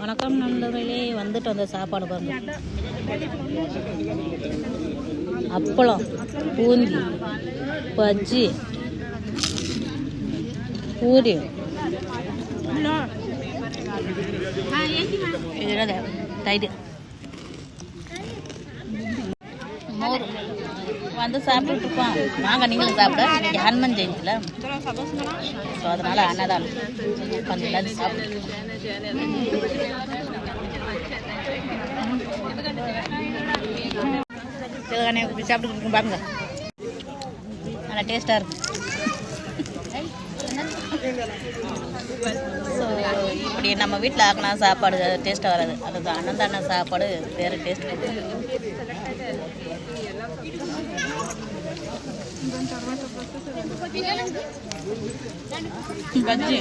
வணக்கம் நண்பர்களே, வந்துட்டு வந்த சாப்பாடு பாருங்க. அப்பளம், பூந்தி, பஜ்ஜி, பூரி, இது ரைட்டு மோர் வந்து சாப்பிட்டுட்டு இருப்போம். வாங்க நீங்களும் சாப்பிட. இன்னைக்கு ஹனுமன் ஜெயந்தியில், ஸோ அதனால் அன்னதானம் கொஞ்சம் எல்லாத்தையும் சாப்பிட்டு இப்படி சாப்பிட்டுட்டு இருக்கோம் பாருங்க. நல்லா டேஸ்ட்டாக இருக்கும். ஸோ இப்படி நம்ம வீட்டில் ஆக்கினா சாப்பாடு டேஸ்ட்டாக வராது. அதுதான் அன்னதான சாப்பாடு வேறு டேஸ்ட். பஜ்ஜி